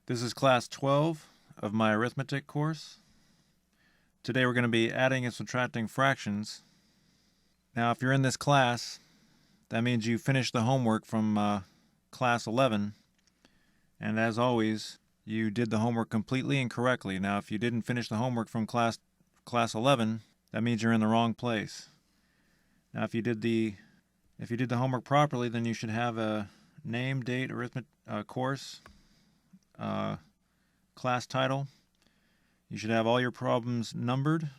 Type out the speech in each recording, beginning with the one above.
This is class 12 of my arithmetic course. Today we're going to be adding and subtracting fractions. Now if you're in this class, that means you finished the homework from class 11, and as always, you did the homework completely and correctly. Now if you didn't finish the homework from class 11, that means you're in the wrong place. Now if you did the homework properly, then you should have a name, date, arithmetic course, class title. You should have all your problems numbered,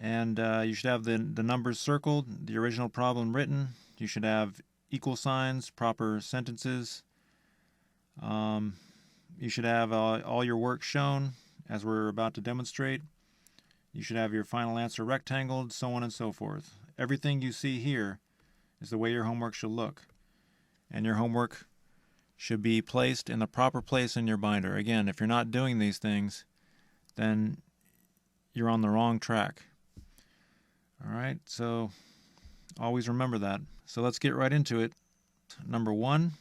and you should have the numbers circled, the original problem written. You should have equal signs, proper sentences. You should have all your work shown, as we're about to demonstrate. You should have your final answer rectangled, so on and so forth. Everything you see here is the way your homework should look, and your homework should be placed in the proper place in your binder. Again, if you're not doing these things, then you're on the wrong track. All right, so always remember that. So let's get right into it. Number 1,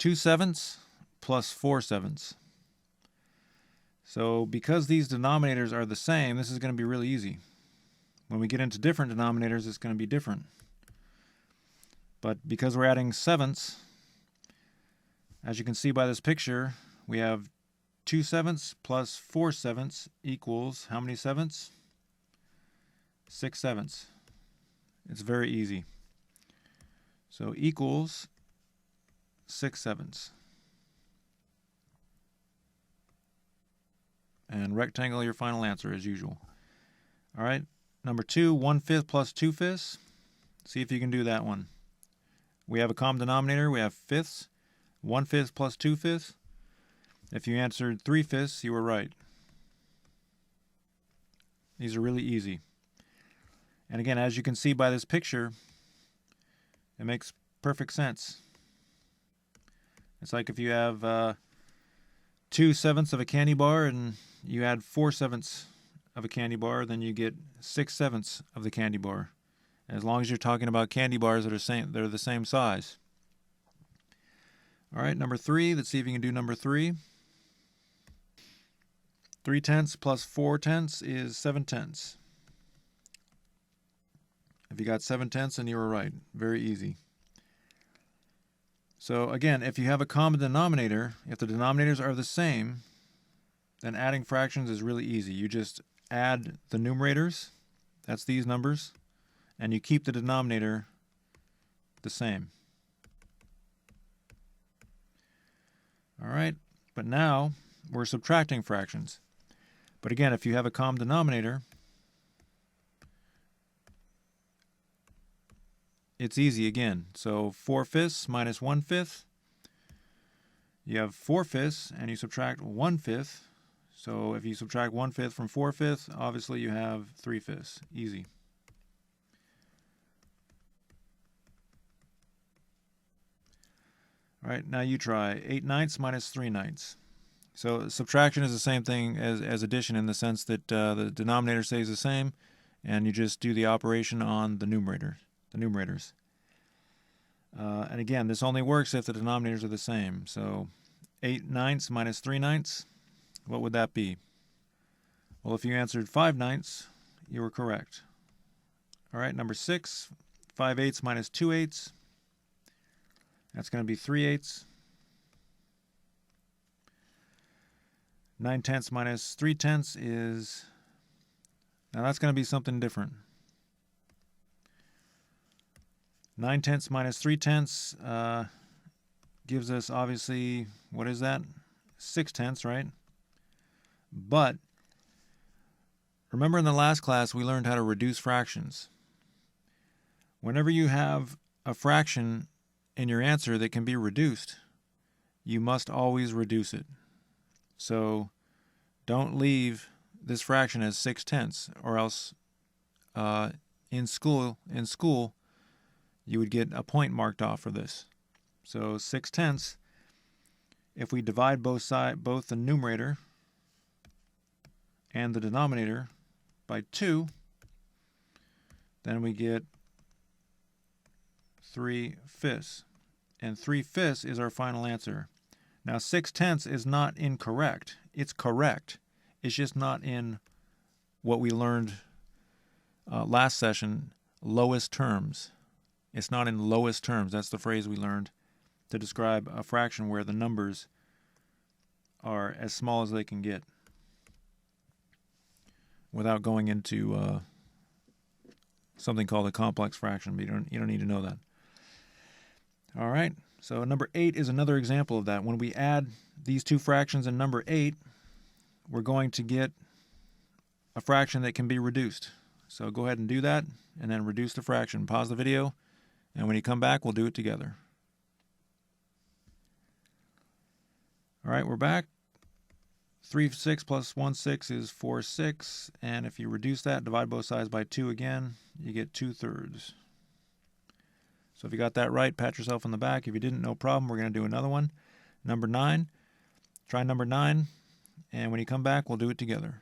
2/7 plus 4/7. So because these denominators are the same, this is going to be really easy. When we get into different denominators, it's going to be different. But because we're adding sevenths, as you can see by this picture, we have 2/7 plus 4/7 equals how many sevenths? 6/7. It's very easy. So equals 6/7. And rectangle your final answer as usual. All right, number 2, 1/5 plus 2/5. See if you can do that one. We have a common denominator, we have fifths. 1/5 plus 2/5. If you answered 3/5, you were right. These are really easy. And again, as you can see by this picture, it makes perfect sense. It's like if you have 2/7 of a candy bar and you add 4/7 of a candy bar, then you get 6/7 of the candy bar. As long as you're talking about candy bars that are the same size. All right, number 3. Let's see if you can do number 3. 3/10 plus 4/10 is 7/10. If you got 7/10, then you were right. Very easy. So again, if you have a common denominator, if the denominators are the same, then adding fractions is really easy. You just add the numerators, that's these numbers, and you keep the denominator the same. All right, but now we're subtracting fractions. But again, if you have a common denominator, it's easy again. So 4/5 minus 1/5. You have 4/5 and you subtract 1/5. So if you subtract 1/5 from 4/5, obviously you have 3/5. Easy. All right, now you try 8/9 minus 3/9. So subtraction is the same thing as addition in the sense that the denominator stays the same, and you just do the operation on the numerators. And again, this only works if the denominators are the same. So 8/9 minus 3/9, what would that be? Well, if you answered 5/9, you were correct. All right, number 6, 5/8 minus 2/8. That's going to be 3/8. 9/10 minus 3/10 is, now that's going to be something different. 9/10 minus 3/10 gives us, obviously, what is that? 6/10, right? But remember in the last class we learned how to reduce fractions. Whenever you have a fraction in your answer that can be reduced, you must always reduce it. So don't leave this fraction as 6/10, or else in school you would get a point marked off for this. So 6/10, if we divide both the numerator and the denominator by 2, then we get 3/5. And 3/5 is our final answer. Now 6/10 is not incorrect. It's correct. It's just not in what we learned last session, lowest terms. It's not in lowest terms. That's the phrase we learned to describe a fraction where the numbers are as small as they can get without going into something called a complex fraction, but you don't need to know that. All right, so number 8 is another example of that. When we add these two fractions in number 8, we're going to get a fraction that can be reduced. So go ahead and do that, and then reduce the fraction. Pause the video, and when you come back, we'll do it together. All right, we're back. 3/6 plus 1/6 is 4/6, and if you reduce that, divide both sides by 2 again, you get 2/3. So if you got that right, pat yourself on the back. If you didn't, no problem. We're going to do another one. Number 9. Try number 9, and when you come back, we'll do it together.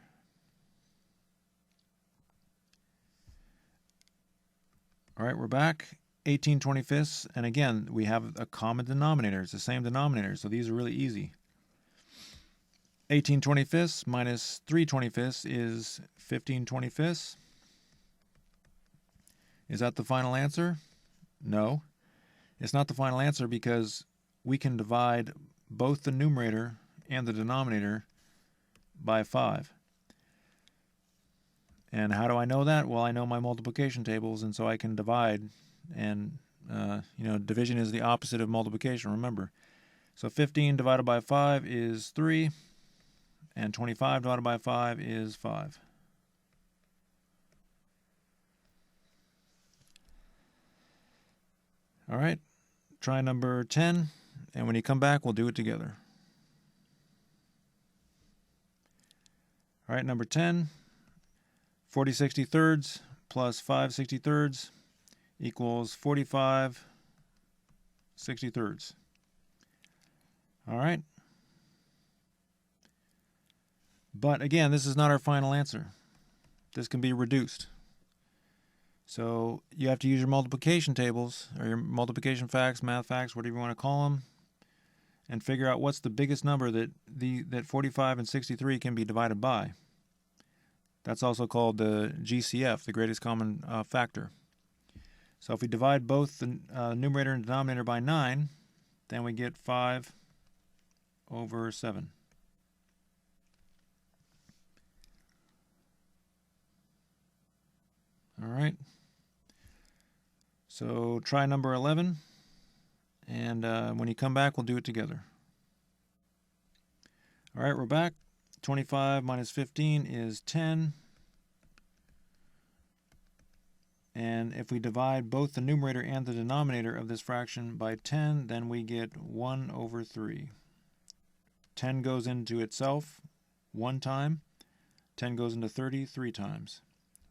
All right, we're back. 18/25, and again, we have a common denominator. It's the same denominator, so these are really easy. 18/25 minus 3/25 is 15/25. Is that the final answer? No. It's not the final answer because we can divide both the numerator and the denominator by 5. And how do I know that? Well, I know my multiplication tables, and so I can divide. And, division is the opposite of multiplication, remember. So 15 divided by 5 is 3. And 25 divided by 5 is 5. All right, try number 10, and when you come back, we'll do it together. All right, number 10, 40/63 plus 5/63 equals 45/63. All right. But again, this is not our final answer. This can be reduced. So you have to use your multiplication tables, or your multiplication facts, math facts, whatever you want to call them, and figure out what's the biggest number that 45 and 63 can be divided by. That's also called the GCF, the greatest common factor. So if we divide both the numerator and denominator by 9, then we get 5/7. All right. So try number 11, and when you come back, we'll do it together. All right, we're back. 25 minus 15 is 10. And if we divide both the numerator and the denominator of this fraction by 10, then we get 1/3. 10 goes into itself 1 time. 10 goes into 30 3 times.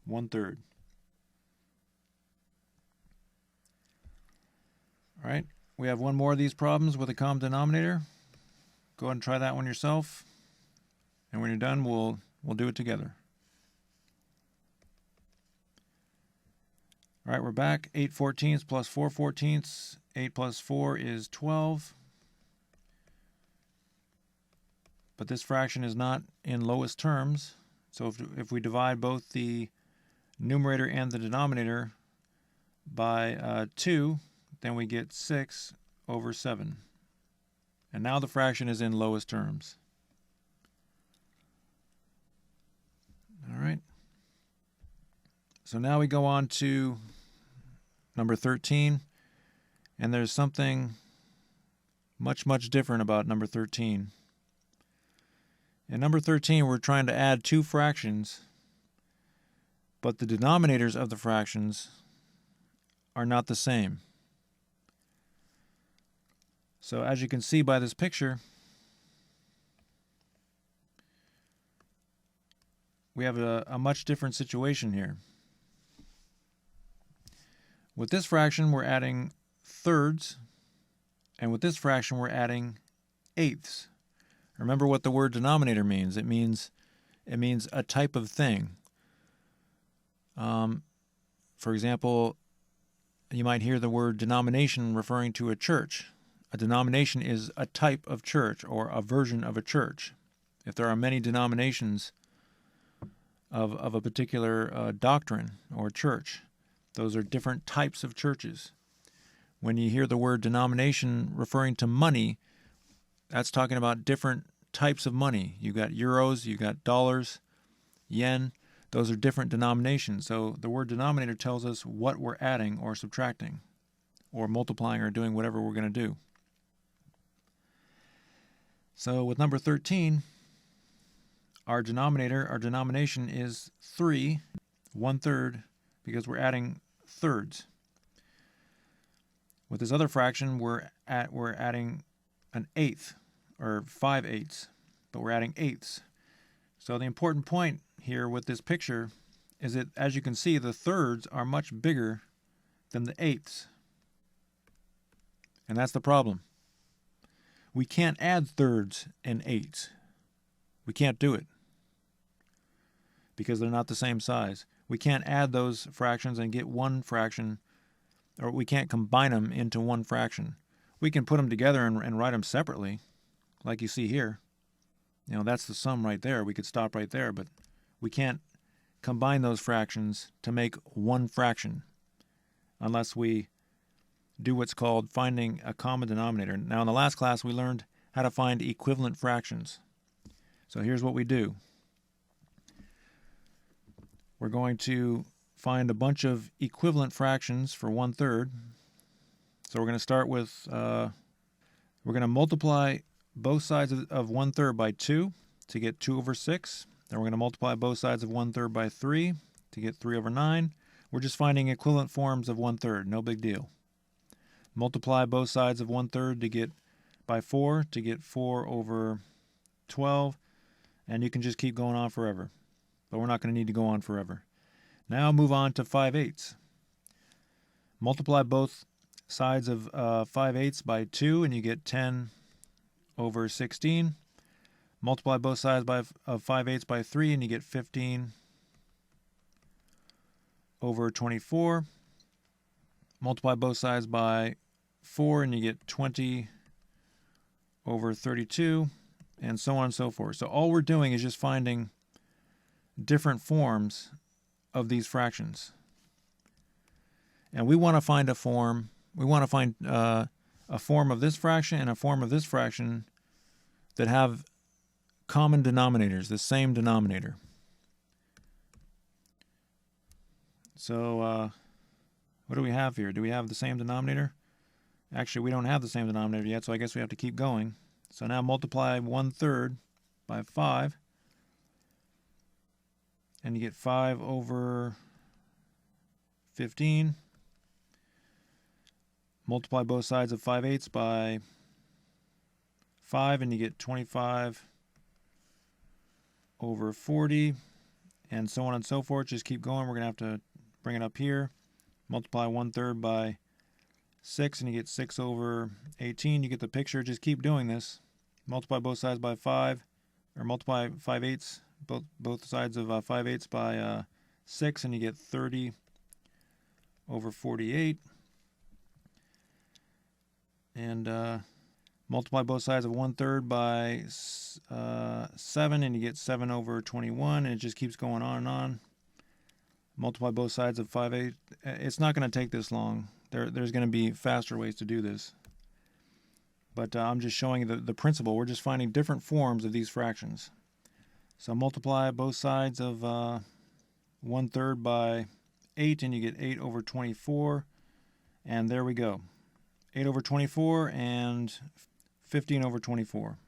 1/3. All right, we have one more of these problems with a common denominator. Go ahead and try that one yourself. And when you're done, we'll do it together. All right, we're back. 8/14 plus 4/14. 8 plus 4 is 12. But this fraction is not in lowest terms. So if we divide both the numerator and the denominator by 2, then we get 6/7. And now the fraction is in lowest terms. All right. So now we go on to number 13. And there's something much, much different about number 13. In number 13, we're trying to add two fractions, but the denominators of the fractions are not the same. So as you can see by this picture, we have a much different situation here. With this fraction, we're adding thirds, and with this fraction, we're adding eighths. Remember what the word denominator means. It means a type of thing. For example, you might hear the word denomination referring to a church. A denomination is a type of church or a version of a church. If there are many denominations of a particular doctrine or church, those are different types of churches. When you hear the word denomination referring to money, that's talking about different types of money. You got euros, you got dollars, yen. Those are different denominations. So the word denominator tells us what we're adding or subtracting or multiplying or doing whatever we're going to do. So with number 13, our denomination is 3, 1/3, because we're adding thirds. With this other fraction, we're adding an eighth, or 5/8, but we're adding eighths. So the important point here with this picture is that, as you can see, the thirds are much bigger than the eighths. And that's the problem. We can't add thirds and eighths. We can't do it because they're not the same size. We can't add those fractions and get one fraction, or we can't combine them into one fraction. We can put them together and write them separately, like you see here. You know, that's the sum right there. We could stop right there, but we can't combine those fractions to make one fraction unless we do what's called finding a common denominator. Now, in the last class, we learned how to find equivalent fractions. So here's what we do. We're going to find a bunch of equivalent fractions for 1/3. So we're going to start with, we're going to multiply both sides of 1/3 by 2 to get 2/6. Then we're going to multiply both sides of 1/3 by 3 to get 3/9. We're just finding equivalent forms of 1/3, no big deal. Multiply both sides of 1/3 to get by 4 to get 4/12, and you can just keep going on forever. But we're not going to need to go on forever. Now move on to 5/8. Multiply both sides of 5/8 by 2, and you get 10/16. Multiply both sides of 5/8 by 3, and you get 15/24. Multiply both sides by 4, and you get 20/32, and so on and so forth. So all we're doing is just finding different forms of these fractions. And we want to find a form. We want to find a form of this fraction and a form of this fraction that have common denominators, the same denominator. So what do we have here? Do we have the same denominator? Actually, we don't have the same denominator yet, so I guess we have to keep going. So now multiply 1/3 by 5, and you get 5/15. Multiply both sides of 5/8 by 5, and you get 25/40, and so on and so forth. Just keep going. We're going to have to bring it up here. Multiply 1/3 by 6, and you get 6/18. You get the picture. Just keep doing this. Multiply both sides by 5, or multiply 5/8, both sides of 5/8 by 6, and you get 30/48. And multiply both sides of 1/3 by 7, and you get 7/21, and it just keeps going on and on. Multiply both sides of 5/8. It's not going to take this long. There's going to be faster ways to do this. But I'm just showing you the principle. We're just finding different forms of these fractions. So multiply both sides of 1/3 by 8, and you get 8/24. And there we go. 8/24 and 15/24.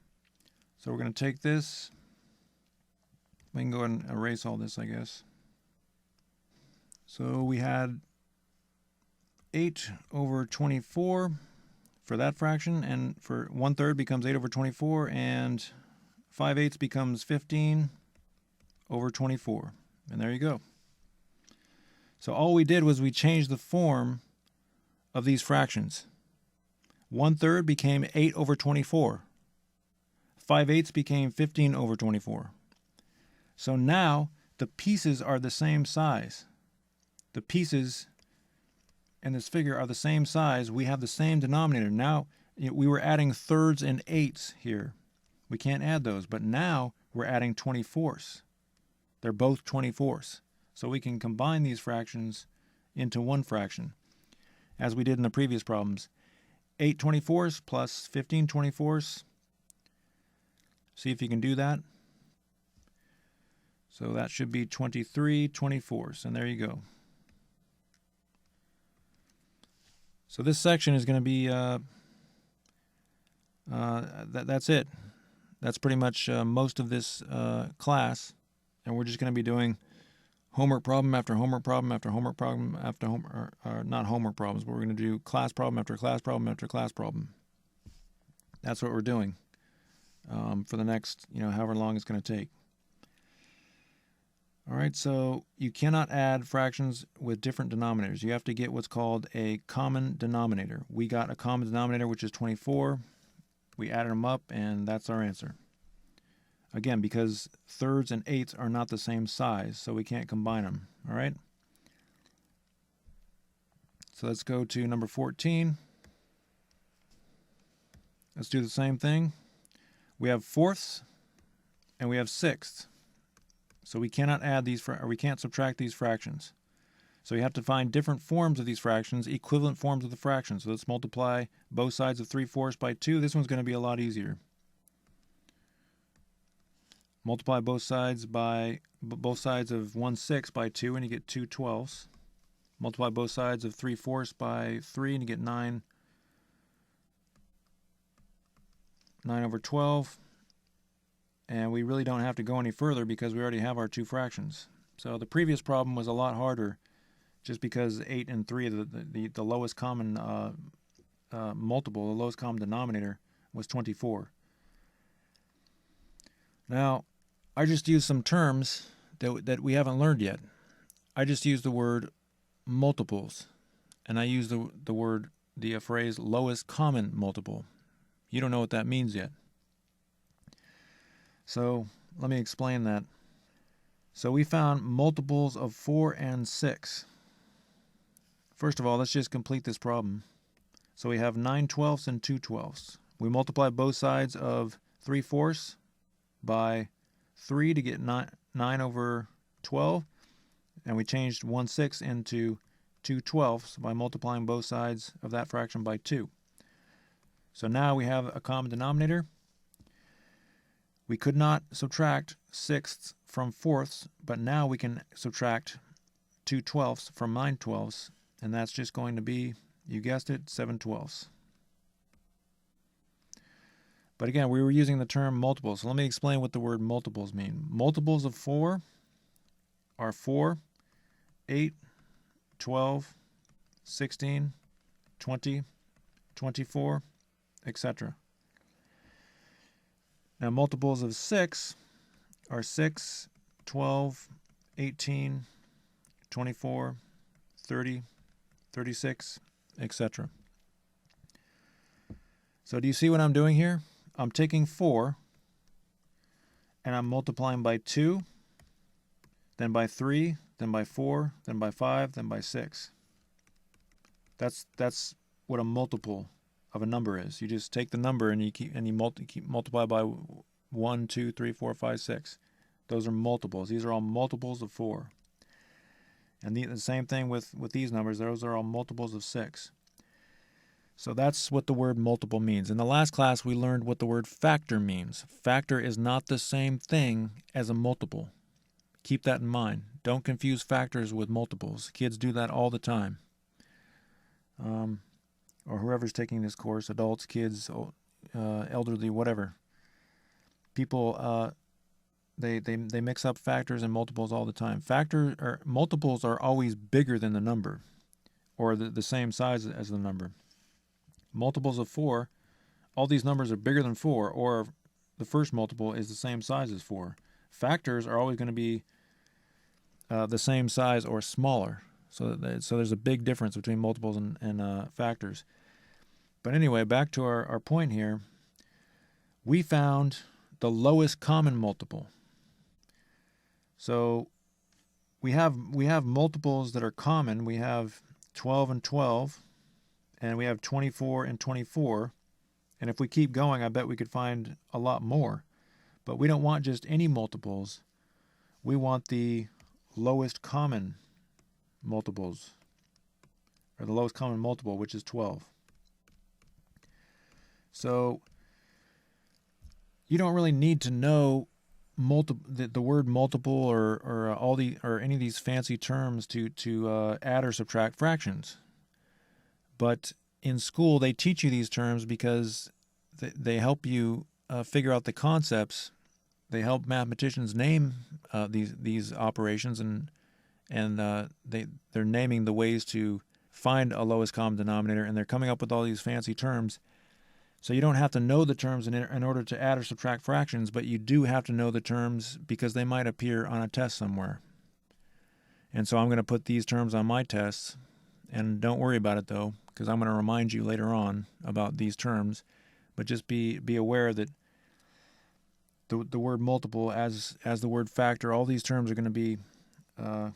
So we're going to take this. We can go ahead and erase all this, I guess. So we had 8/24 for that fraction, and for 1/3 becomes 8/24, and 5/8 becomes 15/24. And there you go. So all we did was we changed the form of these fractions. 1/3 became 8/24. 5/8 became 15/24. So now the pieces are the same size. The pieces in this figure are the same size. We have the same denominator. Now we were adding thirds and eighths here. We can't add those, but now we're adding 24ths. They're both 24ths. So we can combine these fractions into one fraction, as we did in the previous problems. 8 24ths plus 15 24ths. See if you can do that. So that should be 23 24ths, and there you go. So this section is going to be, that's it. That's pretty much most of this class, and we're just going to be doing homework problem after homework problem after homework problem after homework, or not homework problems, but we're going to do class problem after class problem after class problem. That's what we're doing for the next, however long it's going to take. All right, so you cannot add fractions with different denominators. You have to get what's called a common denominator. We got a common denominator, which is 24. We added them up, and that's our answer. Again, because thirds and eighths are not the same size, so we can't combine them. All right? So let's go to number 14. Let's do the same thing. We have fourths, and we have sixths. So we cannot add these, or we can't subtract these fractions. So you have to find different forms of these fractions, equivalent forms of the fractions. So let's multiply both sides of 3/4 by 2. This one's going to be a lot easier. Multiply both sides of 1/6 by 2, and you get 2/12. Multiply both sides of 3/4 by 3, and you get 9/12. And we really don't have to go any further because we already have our two fractions. So the previous problem was a lot harder just because 8 and 3, the lowest common multiple, the lowest common denominator, was 24. Now, I just used some terms that we haven't learned yet. I just used the word multiples, and I used the phrase lowest common multiple. You don't know what that means yet. So let me explain that. So we found multiples of 4 and 6. First of all, let's just complete this problem. So we have 9/12 and 2/12. We multiply both sides of 3/4 by 3 to get 9/12, and we changed 1/6 into 2/12 by multiplying both sides of that fraction by 2. So now we have a common denominator. We could not subtract sixths from fourths, but now we can subtract 2/12 from 9/12, and that's just going to be, you guessed it, 7/12. But again, we were using the term multiples, so let me explain what the word multiples mean. Multiples of 4 are 4, 8, 12, 16, 20, 24, etc. Now, multiples of 6 are 6, 12, 18, 24, 30, 36, etc. So do you see what I'm doing here? I'm taking 4, and I'm multiplying by 2, then by 3, then by 4, then by 5, then by 6. That's what a multiple of a number is. You just take the number and you multiply by 1, 2, 3, 4, 5, 6. Those are multiples. These are all multiples of 4. And the same thing with these numbers. Those are all multiples of 6. So that's what the word multiple means. In the last class, we learned what the word factor means. Factor is not the same thing as a multiple. Keep that in mind. Don't confuse factors with multiples. Kids do that all the time. Or whoever's taking this course, adults, kids, elderly, whatever. People, they mix up factors and multiples all the time. Multiples are always bigger than the number, or the same size as the number. Multiples of 4, all these numbers are bigger than 4, or the first multiple is the same size as 4. Factors are always going to be the same size or smaller. So there's a big difference between multiples and factors. But anyway, back to our point here. We found the lowest common multiple. So we have multiples that are common. We have 12 and 12, and we have 24 and 24. And if we keep going, I bet we could find a lot more. But we don't want just any multiples. We want the lowest common multiples, or the lowest common multiple, which is 12. So you don't really need to know the word multiple or any of these fancy terms to add or subtract fractions. But in school, they teach you these terms because they help you figure out the concepts. They help mathematicians name these operations, and they're naming the ways to find a lowest common denominator, and they're coming up with all these fancy terms. So you don't have to know the terms in order to add or subtract fractions, but you do have to know the terms because they might appear on a test somewhere. And so I'm going to put these terms on my tests, and don't worry about it though, because I'm going to remind you later on about these terms. But just be aware that the word multiple, as the word factor, all these terms are going to be. I'm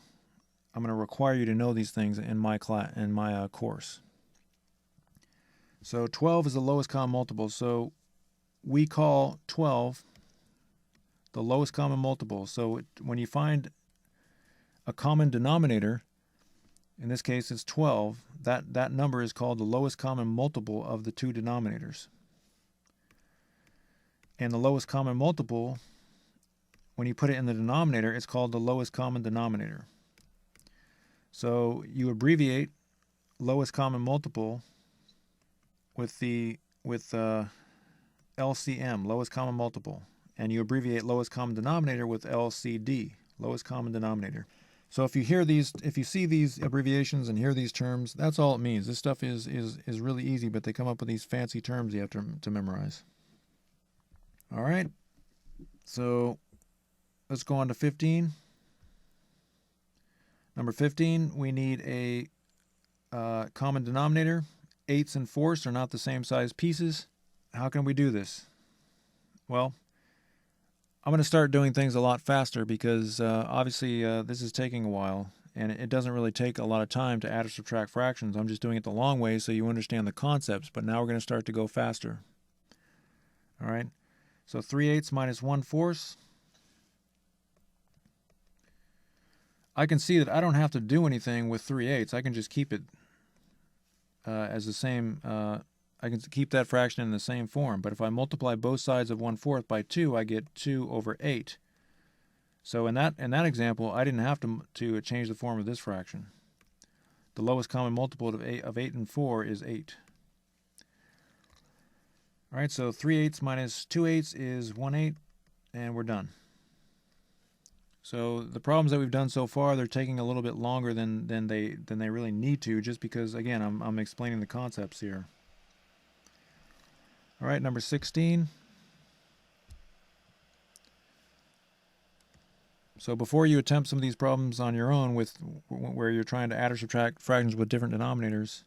going to require you to know these things in my course. So 12 is the lowest common multiple. So we call 12 the lowest common multiple. So when you find a common denominator, in this case it's 12, that number is called the lowest common multiple of the two denominators. And the lowest common multiple, when you put it in the denominator, it's called the lowest common denominator. So you abbreviate lowest common multiple with LCM, lowest common multiple, and you abbreviate lowest common denominator with LCD, lowest common denominator. So if you see these abbreviations and hear these terms, that's all it means. This stuff is really easy, but they come up with these fancy terms you have to memorize. All right, so let's go on to 15. Number 15, we need a common denominator. Eighths and fourths are not the same size pieces. How can we do this? Well, I'm going to start doing things a lot faster because obviously this is taking a while, and it doesn't really take a lot of time to add or subtract fractions. I'm just doing it the long way so you understand the concepts, but now we're going to start to go faster. All right, so 3/8 minus 1/4. I can see that I don't have to do anything with 3/8. I can just keep it as the same. I can keep that fraction in the same form. But if I multiply both sides of 1/4 by 2, I get 2/8. So in that example, I didn't have to change the form of this fraction. The lowest common multiple of 8 and 4 is 8. All right, so 3/8 minus 2/8 is 1/8, and we're done. So the problems that we've done so far, they're taking a little bit longer than they really need to, just because, again, I'm explaining the concepts here. All right, number 16. So before you attempt some of these problems on your own where you're trying to add or subtract fractions with different denominators,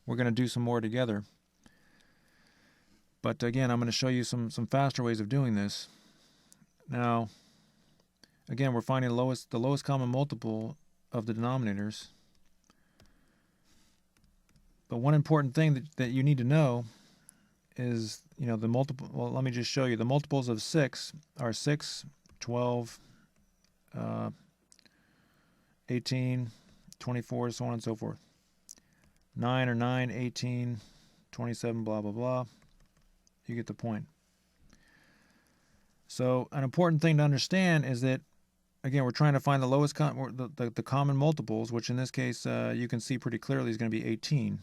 we're going to do some more together. But again, I'm going to show you some faster ways of doing this. Now, again, we're finding the lowest common multiple of the denominators. But one important thing that you need to know is, the multiple. Well, let me just show you. The multiples of 6 are 6, 12, 18, 24, so on and so forth. 9 or 9, 18, 27, blah, blah, blah. You get the point. So an important thing to understand is that, again, we're trying to find the lowest the common multiples, which in this case you can see pretty clearly is going to be 18.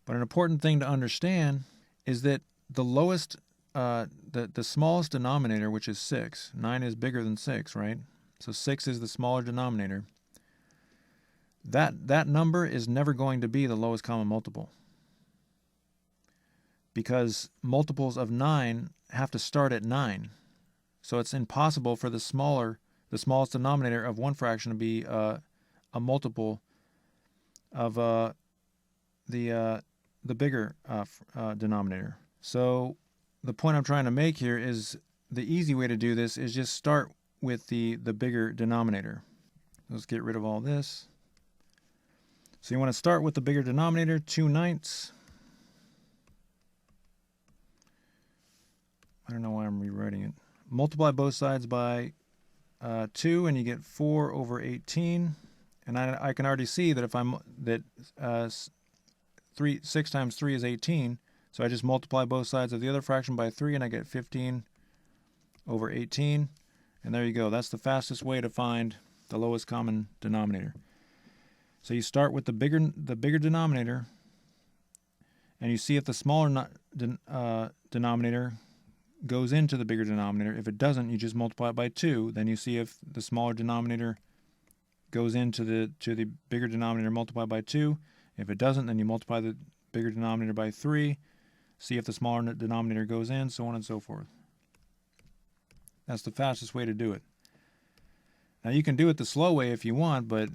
But an important thing to understand is that the lowest, the smallest denominator, which is 6, 9 is bigger than 6, right? So 6 is the smaller denominator. That number is never going to be the lowest common multiple, because multiples of 9 have to start at 9. So it's impossible for the smallest denominator of one fraction to be a multiple of the bigger denominator. So the point I'm trying to make here is the easy way to do this is just start with the bigger denominator. Let's get rid of all this. So you want to start with the bigger denominator, 2/9. I don't know why I'm rewriting it. Multiply both sides by 2, and you get 4 over 18. And I can already see that if I'm 6 times 3 is 18. So I just multiply both sides of the other fraction by 3, and I get 15 over 18. And there you go. That's the fastest way to find the lowest common denominator. So you start with the bigger denominator, and you see if the smaller denominator goes into the bigger denominator. If it doesn't, you just multiply it by 2. Then you see if the smaller denominator goes into the bigger denominator multiplied by 2. If it doesn't, then you multiply the bigger denominator by 3. See if the smaller denominator goes in, so on and so forth. That's the fastest way to do it. Now you can do it the slow way if you want, but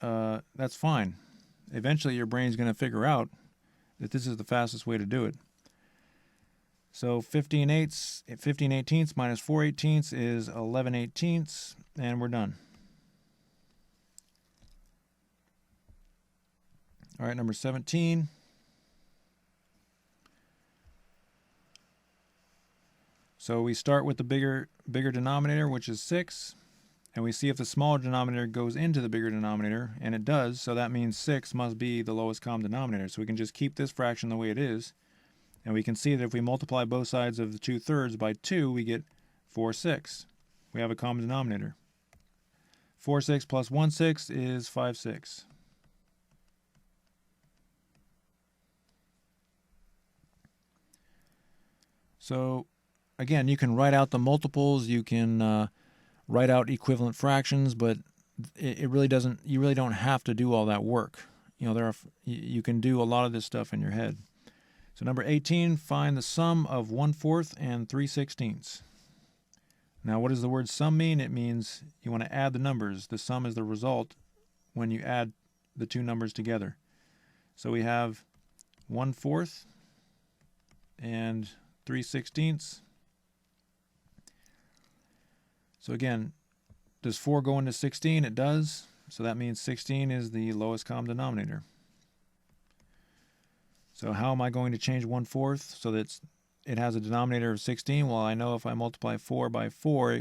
that's fine. Eventually your brain's going to figure out that this is the fastest way to do it. So 15 eighteenths minus 4 eighteenths is 11 eighteenths, and we're done. All right, number 17. So we start with the bigger denominator, which is 6, and we see if the smaller denominator goes into the bigger denominator, and it does, so that means 6 must be the lowest common denominator. So we can just keep this fraction the way it is, and we can see that if we multiply both sides of the 2/3 by 2, we get 4/6. We have a common denominator. 4/6 plus 1/6 is 5/6. So again, you can write out the multiples, you can write out equivalent fractions, but it really doesn't. You really don't have to do all that work. You know, you can do a lot of this stuff in your head. So number 18, find the sum of 1/4 and 3/16. Now, what does the word sum mean? It means you want to add the numbers. The sum is the result when you add the two numbers together. So we have 1/4 and 3/16. So again, does 4 go into 16? It does. So that means 16 is the lowest common denominator. So how am I going to change 1/4 so that it has a denominator of 16? Well, I know if I multiply 4 by 4,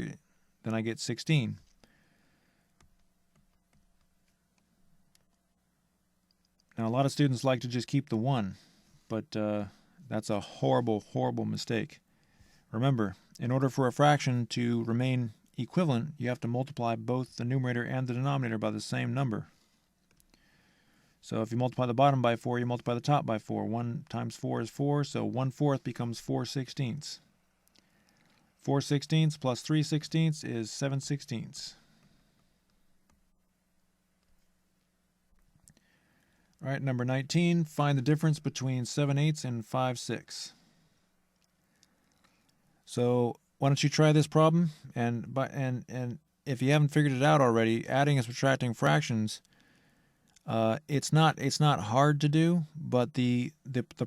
then I get 16. Now, a lot of students like to just keep the 1, but that's a horrible, horrible mistake. Remember, in order for a fraction to remain equivalent, you have to multiply both the numerator and the denominator by the same number. So if you multiply the bottom by 4, you multiply the top by 4. 1 times 4 is 4, so 1/4 becomes 4/16. 4/16 plus 3/16 is 7/16. All right, number 19, find the difference between 7/8 and 5/6. So why don't you try this problem? And if you haven't figured it out already, adding and subtracting fractions, it's not hard to do, but the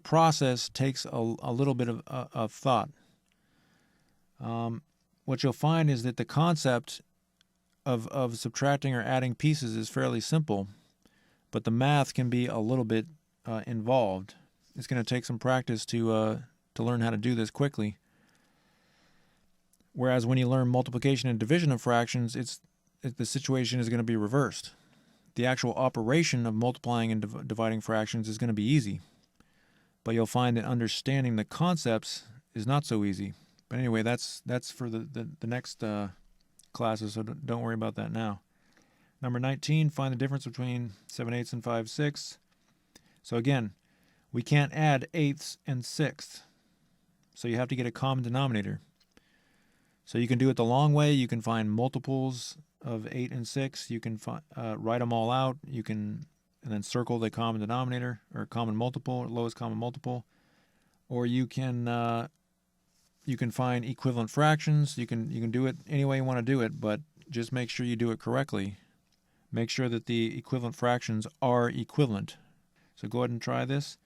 process takes a little bit of thought. What you'll find is that the concept of subtracting or adding pieces is fairly simple, but the math can be a little bit involved. It's going to take some practice to learn how to do this quickly. Whereas when you learn multiplication and division of fractions, the situation is going to be reversed. The actual operation of multiplying and dividing fractions is going to be easy, but you'll find that understanding the concepts is not so easy. But anyway, that's for the next classes, so don't worry about that now. Number 19, find the difference between 7/8 and 5/6. So again, we can't add eighths and sixths, so you have to get a common denominator. So you can do it the long way. You can find multiples of 8 and 6. You can write them all out. And then circle the common denominator or common multiple, or lowest common multiple. Or you can find equivalent fractions. You can do it any way you want to do it, but just make sure you do it correctly. Make sure that the equivalent fractions are equivalent. So go ahead and try this,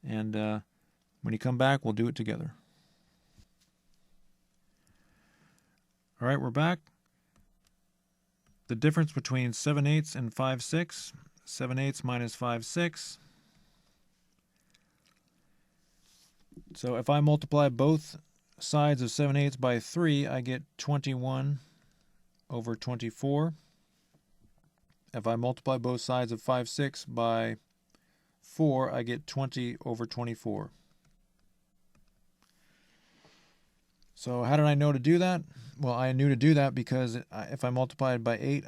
and when you come back, we'll do it together. All right, we're back. The difference between 7/8 and 5/6. 7/8 minus 5/6. So if I multiply both sides of 7/8 by 3, I get 21 over 24. If I multiply both sides of 5/6 by 4, I get 20 over 24. So how did I know to do that? Well, I knew to do that because if I multiply it by 8,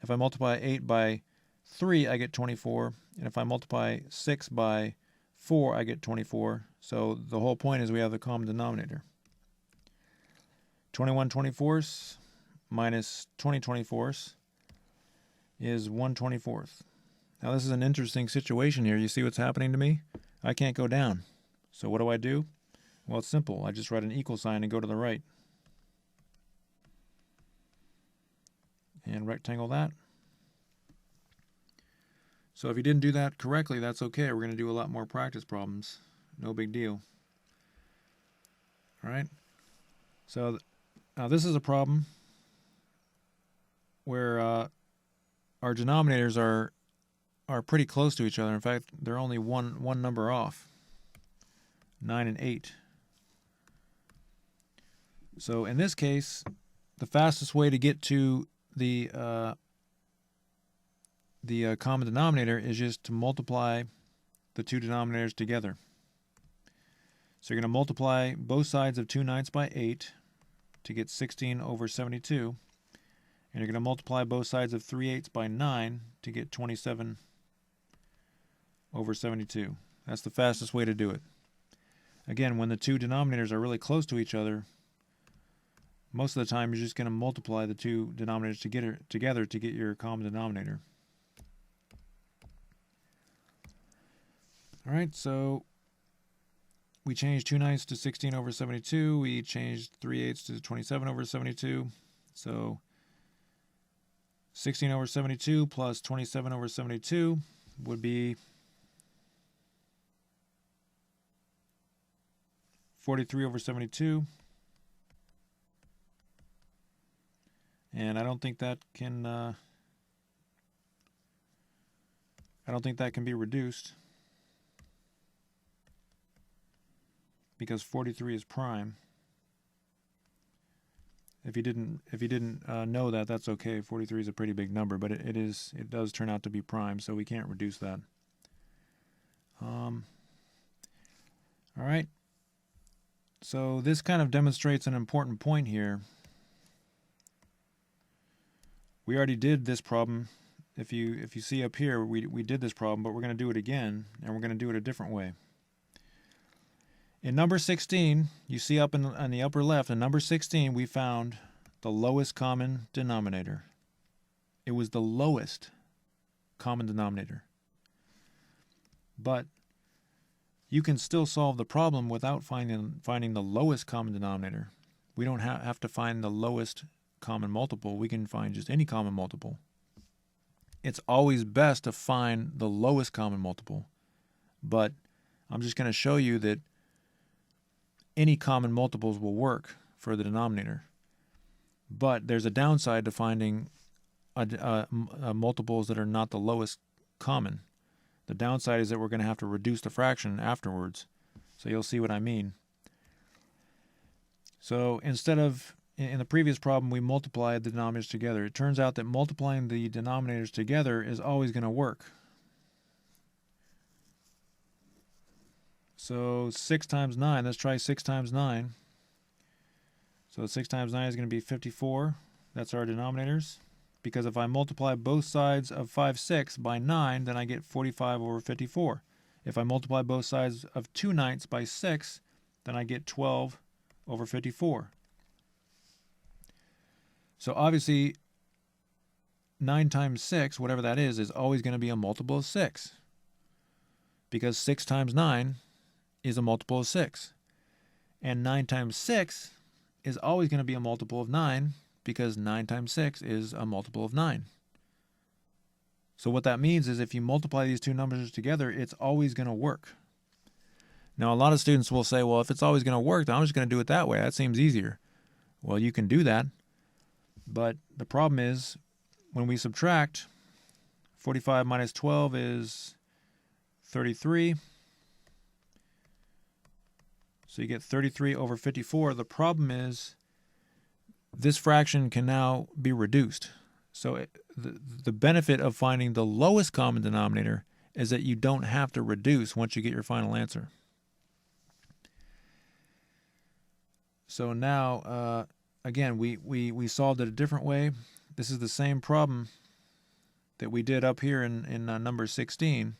if I multiply 8 by 3, I get 24. And if I multiply 6 by 4, I get 24. So the whole point is we have the common denominator. 21 24ths minus 20 24ths is 1 24th. Now this is an interesting situation here. You see what's happening to me? I can't go down. So what do? Well, it's simple. I just write an equal sign and go to the right. And rectangle that. So if you didn't do that correctly, that's okay. We're going to do a lot more practice problems. No big deal. All right? So now this is a problem where our denominators are pretty close to each other. In fact, they're only one number off. 9 and 8. So in this case, the fastest way to get to the common denominator is just to multiply the two denominators together. So you're going to multiply both sides of 2/9 by 8 to get 16 over 72. And you're going to multiply both sides of 3/8 by 9 to get 27 over 72. That's the fastest way to do it. Again, when the two denominators are really close to each other, most of the time you're just going to multiply the two denominators together to get your common denominator. All right, so we changed 2/9 to 16 over 72. We changed 3/8 to 27 over 72. So 16 over 72 plus 27 over 72 would be 43 over 72. And I don't think that can be reduced because 43 is prime. If you didn't know that, that's okay. 43 is a pretty big number, but it does turn out to be prime, so we can't reduce that. All right. So this kind of demonstrates an important point here. We already did this problem. If you see up here, we did this problem, but we're going to do it again, and we're going to do it a different way. In number 16, you see up on the upper left, in number 16, we found the lowest common denominator. It was the lowest common denominator. But you can still solve the problem without finding the lowest common denominator. We don't have to find the lowest common multiple. We can find just any common multiple. It's always best to find the lowest common multiple, but I'm just going to show you that any common multiples will work for the denominator. But there's a downside to finding multiples that are not the lowest common. The downside is that we're going to have to reduce the fraction afterwards. So you'll see what I mean. So instead of, in the previous problem, we multiplied the denominators together. It turns out that multiplying the denominators together is always going to work. So 6 times 9, let's try 6 times 9. So 6 times 9 is going to be 54. That's our denominators. Because if I multiply both sides of 5/6 by 9, then I get 45 over 54. If I multiply both sides of 2/9 by 6, then I get 12 over 54. So obviously, 9 times 6, whatever that is always going to be a multiple of 6. Because 6 times 9 is a multiple of 6. And 9 times 6 is always going to be a multiple of 9, because 9 times 6 is a multiple of 9. So what that means is if you multiply these two numbers together, it's always going to work. Now, a lot of students will say, well, if it's always going to work, then I'm just going to do it that way. That seems easier. Well, you can do that. But the problem is, when we subtract, 45 minus 12 is 33. So you get 33 over 54. The problem is this fraction can now be reduced. So the benefit of finding the lowest common denominator is that you don't have to reduce once you get your final answer. So now, again, we solved it a different way. This is the same problem that we did up here in number 16,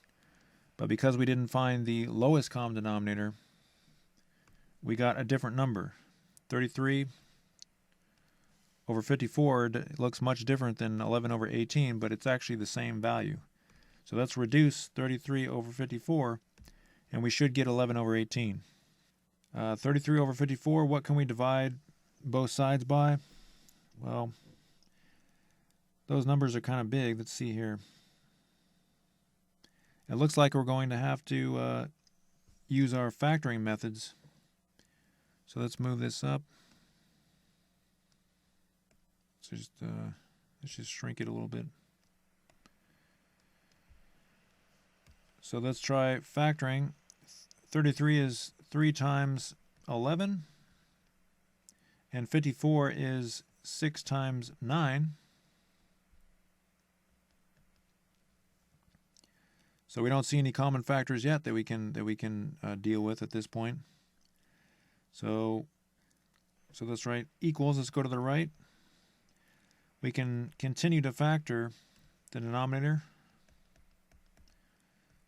but because we didn't find the lowest common denominator, we got a different number. 33 over 54 looks much different than 11 over 18, but it's actually the same value. So let's reduce 33 over 54, and we should get 11 over 18. 33 over 54, what can we divide both sides by? Well, those numbers are kind of big. Let's see here. It looks like we're going to have to use our factoring methods. So let's move this up. So let's just shrink it a little bit. So let's try factoring. 33 is 3 times 11, and 54 is 6 times 9. So we don't see any common factors yet that we can deal with at this point. So let's write equals. Let's go to the right. We can continue to factor the denominator.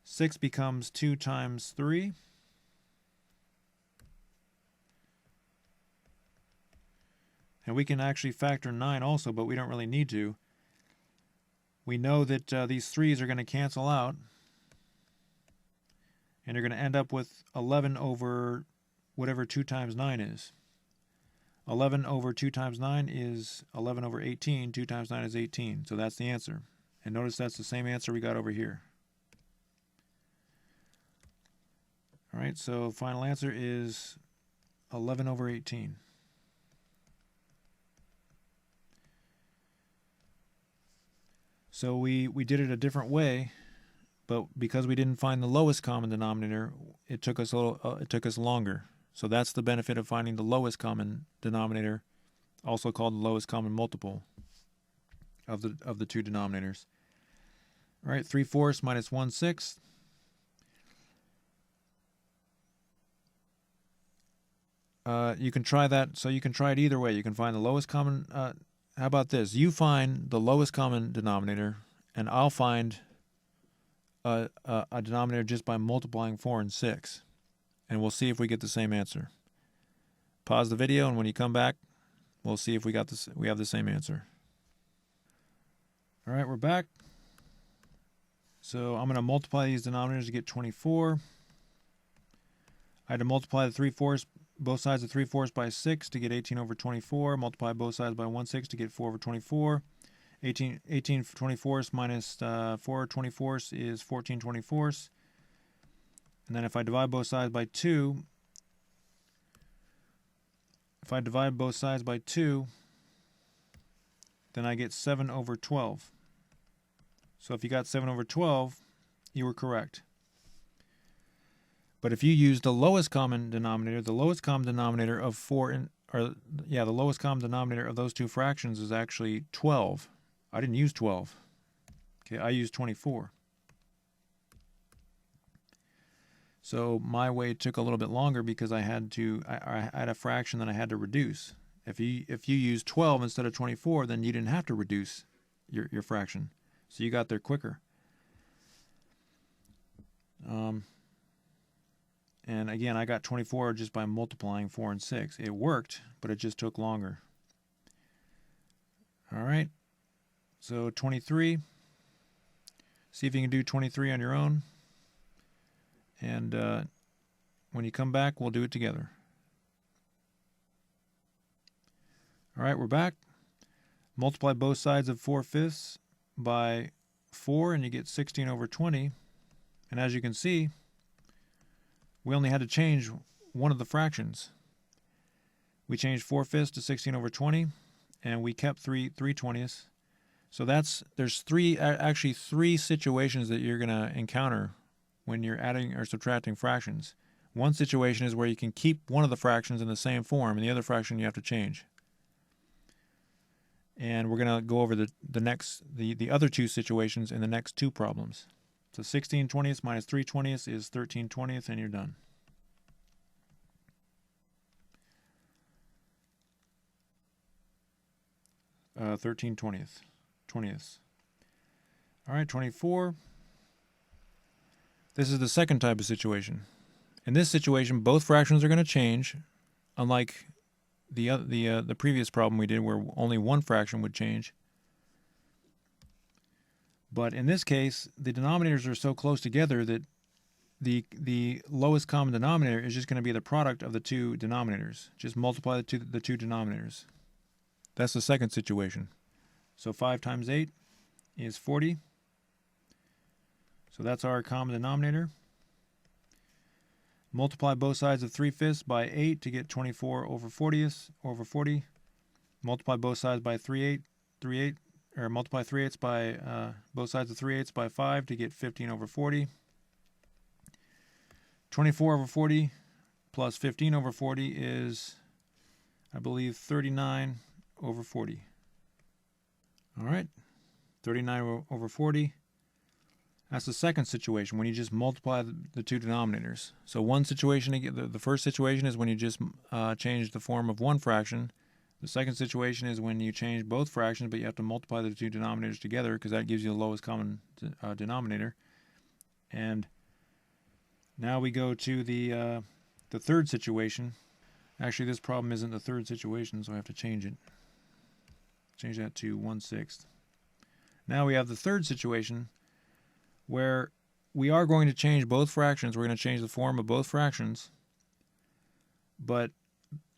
6 becomes 2 times 3. And we can actually factor 9 also, but we don't really need to. We know that these 3's are going to cancel out. And you're going to end up with 11 over whatever 2 times 9 is. 11 over 2 times 9 is 11 over 18. 2 times 9 is 18. So that's the answer. And notice that's the same answer we got over here. All right, so final answer is 11 over 18. So we did it a different way, but because we didn't find the lowest common denominator, it took us longer. So that's the benefit of finding the lowest common denominator, also called the lowest common multiple of the two denominators. All right, 3/4 minus 1/6. You can try that. So you can try it either way. You can find the lowest common. How about this? You find the lowest common denominator, and I'll find a denominator just by multiplying 4 and 6. And we'll see if we get the same answer. Pause the video, and when you come back, we'll see if we have the same answer. All right, we're back. So I'm going to multiply these denominators to get 24. I had to multiply the 3/4, both sides of 3/4 by 6 to get 18 over 24. Multiply both sides by 1/6 to get 4 over 24. 18 24 minus 4 24 is 14 24. And then if I divide both sides by 2, then I get 7 over 12. So if you got 7 over 12, you were correct. But if you use the lowest common denominator, the lowest common denominator of the lowest common denominator of those two fractions is actually 12. I didn't use 12. Okay, I used 24. So my way took a little bit longer because I had a fraction that I had to reduce. If you use 12 instead of 24, then you didn't have to reduce your fraction. So you got there quicker. And again, I got 24 just by multiplying 4 and 6. It worked, but it just took longer. All right. So 23. See if you can do 23 on your own. And when you come back, we'll do it together. All right, we're back. Multiply both sides of 4/5 by 4, and you get 16 over 20. And as you can see, we only had to change one of the fractions. We changed 4/5 to 16 over 20, and we kept 3/20. So there's actually three situations that you're going to encounter when you're adding or subtracting fractions. One situation is where you can keep one of the fractions in the same form, and the other fraction you have to change. And we're going to go over the other two situations in the next two problems. So 16/20 minus 3/20 is 13/20, and you're done. Uh, 13/20. All right, 24. This is the second type of situation. In this situation, both fractions are going to change, unlike the previous problem we did where only one fraction would change. But in this case, the denominators are so close together that the lowest common denominator is just going to be the product of the two denominators. Just multiply the two denominators. That's the second situation. So 5 times 8 is 40. So that's our common denominator. Multiply both sides of 3/5 by 8 to get 24 over 40. Multiply both sides by 3/8, or multiply 3/8 by both sides of 3/8 by 5 to get 15 over 40. 24 over 40 plus 15 over 40 is, I believe, 39 over 40. All right, 39 over 40. That's the second situation, when you just multiply the two denominators. So one situation, the first situation is when you just change the form of one fraction. The second situation is when you change both fractions, but you have to multiply the two denominators together because that gives you the lowest common denominator. And now we go to the third situation. Actually, this problem isn't the third situation, so I have to change it. Change that to 1/6. Now we have the third situation where we are going to change both fractions. We're going to change the form of both fractions. But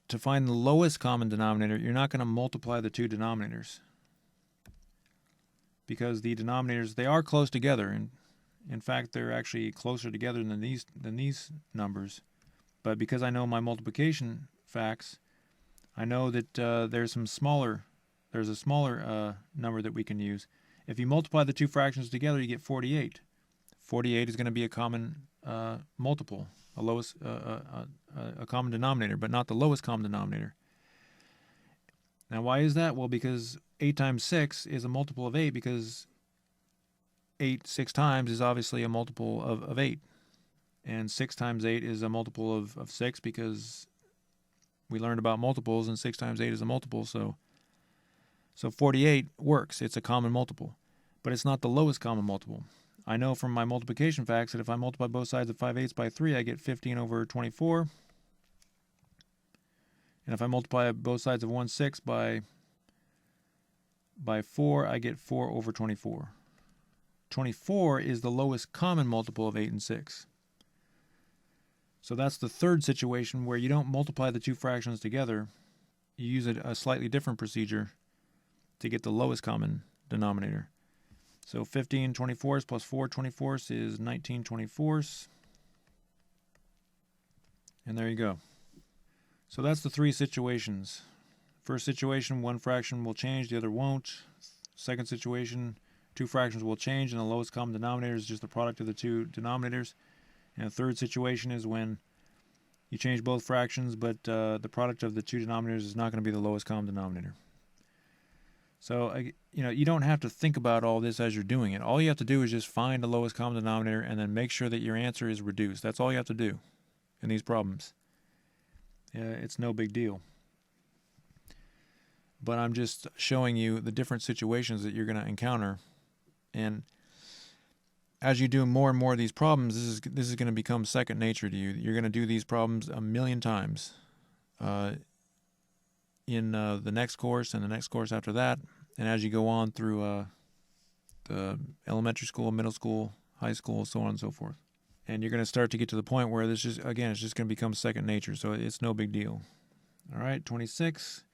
to find the lowest common denominator, you're not going to multiply the two denominators, because the denominators, they are close together, and in fact they're actually closer together than these numbers. But because I know my multiplication facts, I know that there's a smaller number that we can use. If you multiply the two fractions together, you get 48. 48 is going to be a common multiple, a common denominator, but not the lowest common denominator. Now, why is that? Well, because 8 times 6 is a multiple of 8, because 8 6 times is obviously a multiple of 8. And 6 times 8 is a multiple of 6, because we learned about multiples, and 6 times 8 is a multiple, so 48 works. It's a common multiple, but it's not the lowest common multiple. I know from my multiplication facts that if I multiply both sides of 5/8 by 3, I get 15 over 24. And if I multiply both sides of 1/6 by 4, I get 4 over 24. 24 is the lowest common multiple of 8 and 6. So that's the third situation where you don't multiply the two fractions together. You use a slightly different procedure to get the lowest common denominator. So 15 24ths plus 4 24ths is 19 24ths. And there you go. So that's the three situations. First situation, one fraction will change, the other won't. Second situation, two fractions will change, and the lowest common denominator is just the product of the two denominators. And the third situation is when you change both fractions, but the product of the two denominators is not going to be the lowest common denominator. So, you don't have to think about all this as you're doing it. All you have to do is just find the lowest common denominator and then make sure that your answer is reduced. That's all you have to do in these problems. It's no big deal. But I'm just showing you the different situations that you're going to encounter. And as you do more and more of these problems, this is going to become second nature to you. You're going to do these problems a million times in the next course and the next course after that. And as you go on through the elementary school, middle school, high school, so on and so forth. And you're going to start to get to the point where it's just going to become second nature. So it's no big deal. All right, 26.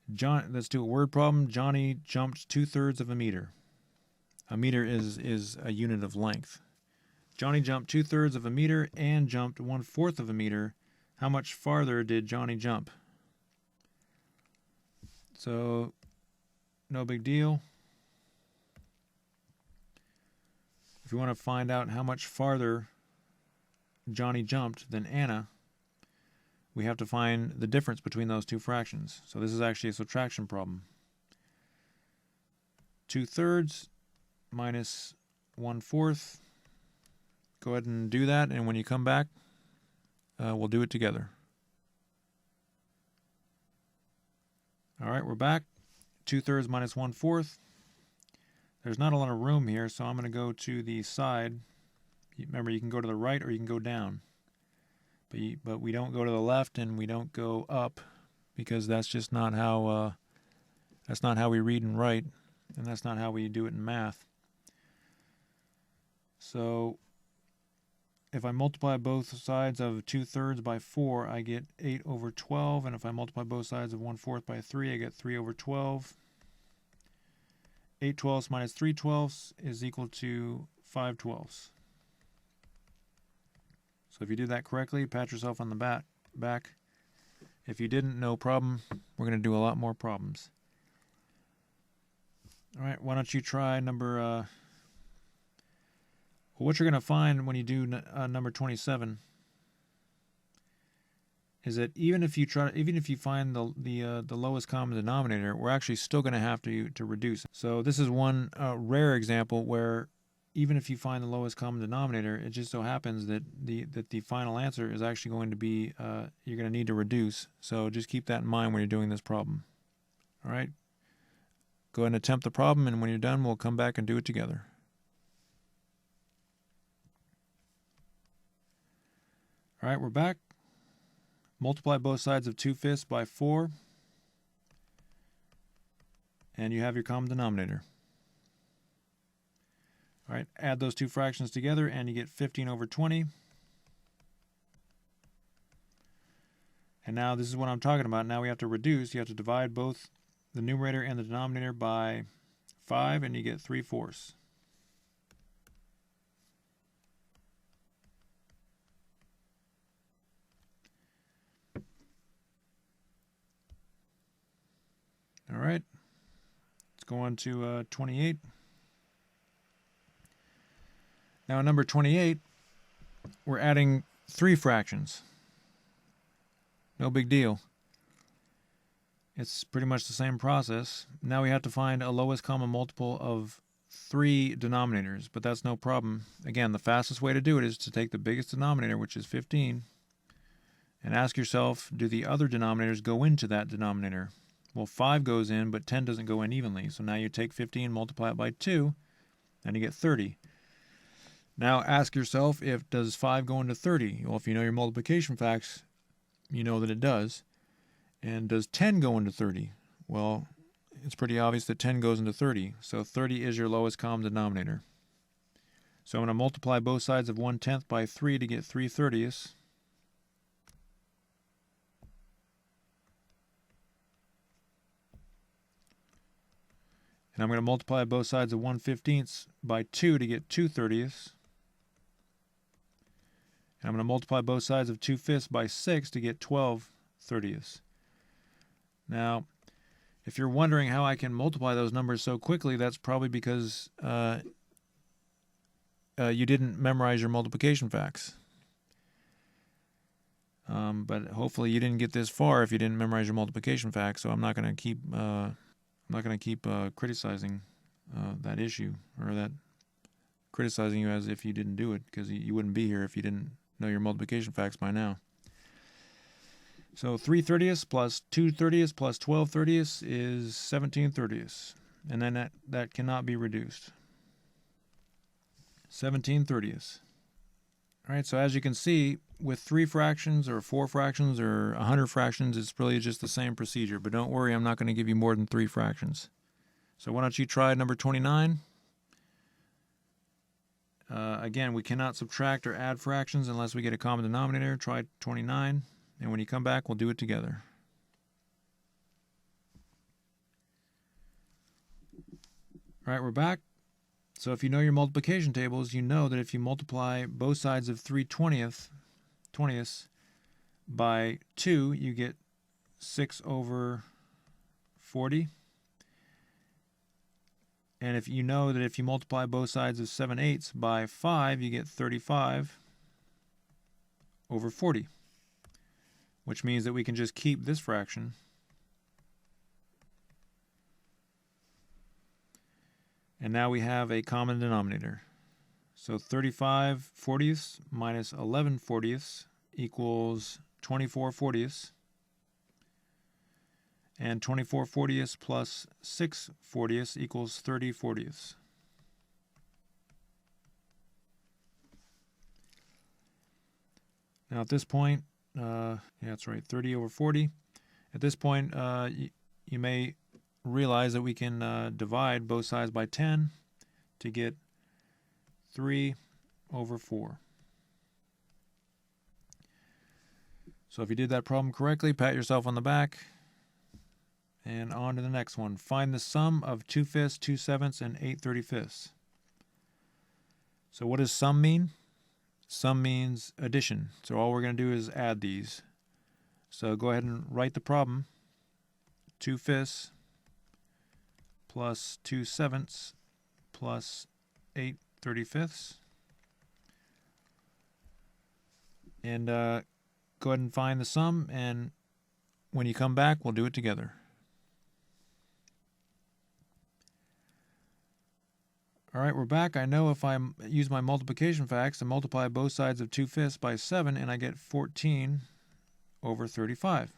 Let's do a word problem. Johnny jumped 2/3 of a meter. A meter is a unit of length. Johnny jumped 2/3 of a meter and jumped 1/4 of a meter. How much farther did Johnny jump? So, no big deal. If you want to find out how much farther Johnny jumped than Anna, we have to find the difference between those two fractions. So this is actually a subtraction problem. 2/3 minus 1/4. Go ahead and do that, and when you come back, we'll do it together. All right, we're back. 2/3 minus 1/4. There's not a lot of room here, so I'm going to go to the side. Remember, you can go to the right or you can go down. But we don't go to the left and we don't go up, because that's just not how we read and write, and that's not how we do it in math. So if I multiply both sides of 2/3 by 4, I get 8/12, and if I multiply both sides of 1/4 by 3, I get 3/12. 8/12 minus 3/12 is equal to 5/12. So if you did that correctly, pat yourself on the back. If you didn't, no problem. We're going to do a lot more problems. All right, why don't you try number... what you're going to find when you do number 27 is that even if you find the lowest common denominator, we're actually still going to have to reduce. So this is one rare example where even if you find the lowest common denominator, it just so happens that the final answer is actually going to be you're going to need to reduce. So just keep that in mind when you're doing this problem. All right, go ahead and attempt the problem, and when you're done, we'll come back and do it together. All right, we're back. Multiply both sides of 2/5 by 4, and you have your common denominator. All right, add those two fractions together, and you get 15/20. And now this is what I'm talking about. Now we have to reduce. You have to divide both the numerator and the denominator by 5, and you get 3/4. All right, let's go on to 28. Now in number 28, we're adding 3 fractions. No big deal. It's pretty much the same process. Now we have to find a lowest common multiple of 3 denominators, but that's no problem. Again, the fastest way to do it is to take the biggest denominator, which is 15, and ask yourself, do the other denominators go into that denominator? Well, 5 goes in, but 10 doesn't go in evenly. So now you take 15, multiply it by 2, and you get 30. Now ask yourself, does 5 go into 30? Well, if you know your multiplication facts, you know that it does. And does 10 go into 30? Well, it's pretty obvious that 10 goes into 30. So 30 is your lowest common denominator. So I'm going to multiply both sides of 1/10 by 3 to get 3/30. And I'm going to multiply both sides of 1/15 by 2 to get 2/30. And I'm going to multiply both sides of 2/5 by 6 to get 12/30. Now, if you're wondering how I can multiply those numbers so quickly, that's probably because you didn't memorize your multiplication facts. But hopefully you didn't get this far if you didn't memorize your multiplication facts. So I'm not going to keep criticizing that issue, or that criticizing you as if you didn't do it, because you wouldn't be here if you didn't know your multiplication facts by now. So 3/30 plus 2/30 plus 12/30 is 17/30, and then that cannot be reduced. 17/30. All right, so as you can see, with 3 fractions or 4 fractions or 100 fractions, it's really just the same procedure. But don't worry, I'm not going to give you more than 3 fractions. So why don't you try number 29? Again, we cannot subtract or add fractions unless we get a common denominator. Try 29, and when you come back, we'll do it together. All right, we're back. So if you know your multiplication tables, you know that if you multiply both sides of 3/20 by 2, you get 6/40. And if you know that if you multiply both sides of 7/8 by 5, you get 35. over 40, which means that we can just keep this fraction and now we have a common denominator. So 35 40ths minus 11 40ths equals 24 40ths. And 24 40ths plus 6 40ths equals 30 40ths. Now at this point, yeah, that's right, 30 over 40. At this point, you may realize that we can divide both sides by 10 to get 3 over 4. So if you did that problem correctly, pat yourself on the back. And on to the next one. Find the sum of 2/5, 2/7, and 8/35. So what does sum mean? Sum means addition. So all we're going to do is add these. So go ahead and write the problem. 2/5 plus 2/7 plus 8/35. And go ahead and find the sum, and when you come back, we'll do it together. All right, we're back. I know if I use my multiplication facts and multiply both sides of 2/5 by 7, and I get 14 over 35.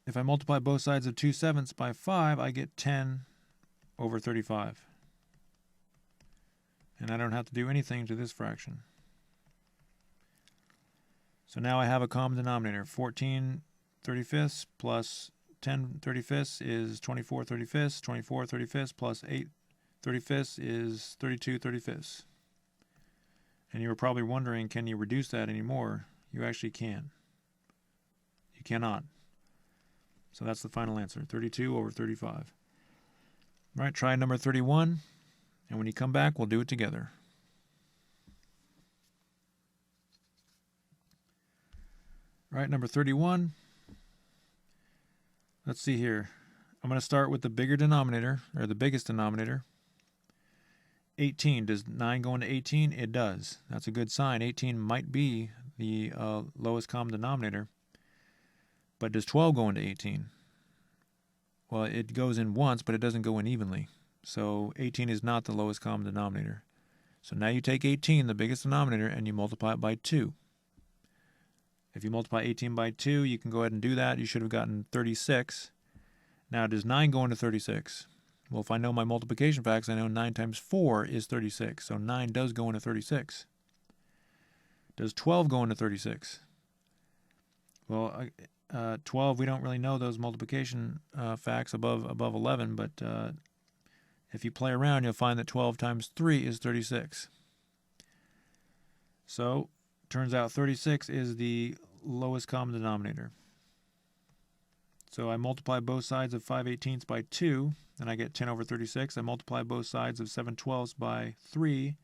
If I multiply both sides of 2/7 by 5, I get 10 over 35. And I don't have to do anything to this fraction. So now I have a common denominator. 14 35ths plus 10 35ths is 24 35ths. 24 35ths plus 8 35ths is 32 35ths. And you were probably wondering, can you reduce that anymore? You actually can. You cannot. So that's the final answer, 32 over 35. All right, try number 31. And when you come back, we'll do it together. All right, number 31. Let's see here. I'm going to start with the bigger denominator, or the biggest denominator. 18. Does 9 go into 18? It does. That's a good sign. 18 might be the lowest common denominator. But does 12 go into 18? Well, it goes in once, but it doesn't go in evenly. So 18 is not the lowest common denominator. So now you take 18, the biggest denominator, and you multiply it by 2. If you multiply 18 by 2, you can go ahead and do that. You should have gotten 36. Now, does 9 go into 36? Well, if I know my multiplication facts, I know 9 times 4 is 36. So 9 does go into 36. Does 12 go into 36? Well, 12, we don't really know those multiplication facts above 11, but if you play around, you'll find that 12 times 3 is 36. So, turns out 36 is the lowest common denominator. So I multiply both sides of 5/18 by 2, and I get 10 over 36. I multiply both sides of 7/12 by 3,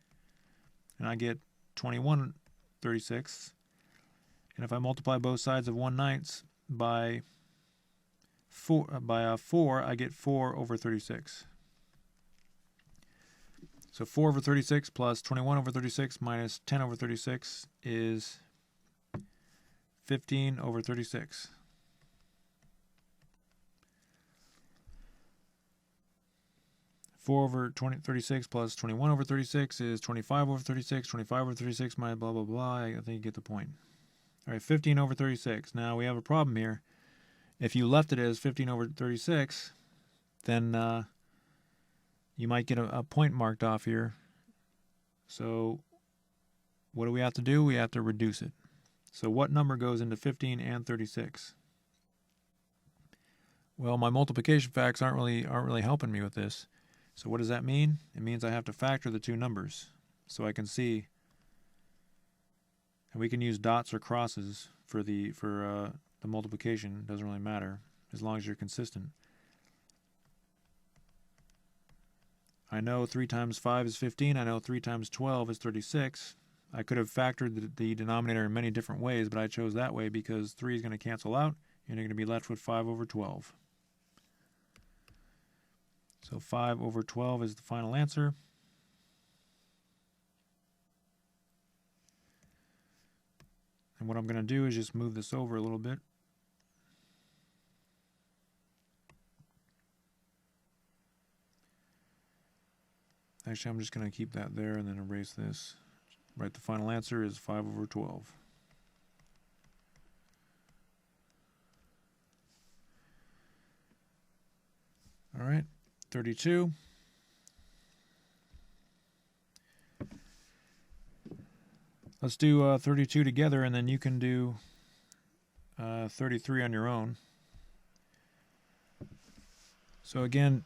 and I get 21 36. And if I multiply both sides of 1/9 by 4, I get 4 over 36. So 4 over 36 plus 21 over 36 minus 10 over 36 is 15 over 36. Four over 36 plus 21 over 36 is 25 over 36. 25 over 36 minus blah, blah, blah. I think you get the point. All right, 15 over 36. Now, we have a problem here. If you left it as 15 over 36, then you might get a point marked off here. So what do we have to do? We have to reduce it. So what number goes into 15 and 36? Well, my multiplication facts aren't really helping me with this. So what does that mean? It means I have to factor the two numbers so I can see. And we can use dots or crosses for the multiplication. It doesn't really matter as long as you're consistent. I know 3 times 5 is 15. I know 3 times 12 is 36. I could have factored the denominator in many different ways, but I chose that way because 3 is going to cancel out, and you're going to be left with 5 over 12. So 5 over 12 is the final answer. And what I'm going to do is just move this over a little bit. Actually, I'm just going to keep that there and then erase this. Right, the final answer is 5 over 12. All right, 32. Let's do 32 together, and then you can do 33 on your own. So again,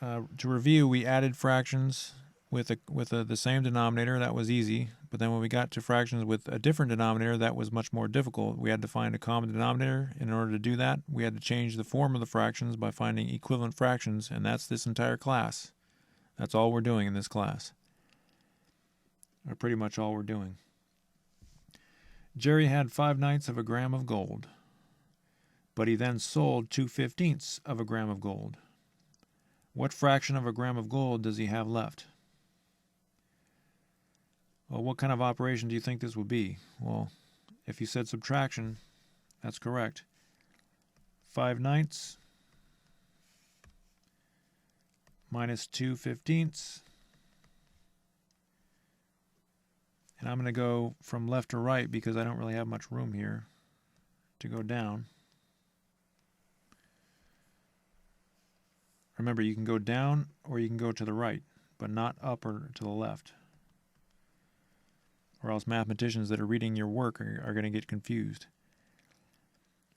to review, we added fractions with the same denominator. That was easy. But then when we got to fractions with a different denominator, that was much more difficult. We had to find a common denominator. In order to do that, we had to change the form of the fractions by finding equivalent fractions, and that's this entire class. That's all we're doing in this class. Or pretty much all we're doing. Jerry had 5/9 of a gram of gold, but he then sold 2/15 of a gram of gold. What fraction of a gram of gold does he have left? Well, what kind of operation do you think this would be? Well, if you said subtraction, that's correct. 5/9 minus 2/15. And I'm going to go from left to right because I don't really have much room here to go down. Remember, you can go down or you can go to the right, but not up or to the left. Or else mathematicians that are reading your work are going to get confused.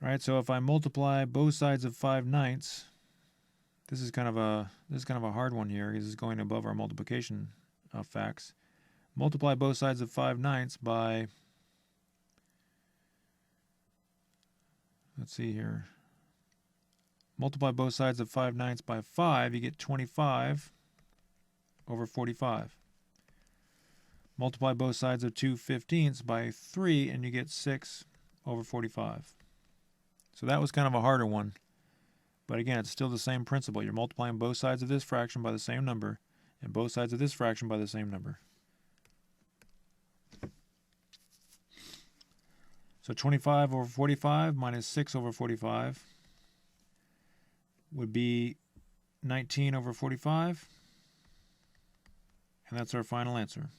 All right, so if I multiply both sides of 5/9, this is kind of a hard one here. This is going above our multiplication facts. Multiply both sides of 5/9 by, let's see here. Multiply both sides of 5/9 by 5, you get 25 over 45. Multiply both sides of 2/15 by 3, and you get 6 over 45. So that was kind of a harder one. But again, it's still the same principle. You're multiplying both sides of this fraction by the same number, and both sides of this fraction by the same number. So 25 over 45 minus 6 over 45 would be 19 over 45. And that's our final answer.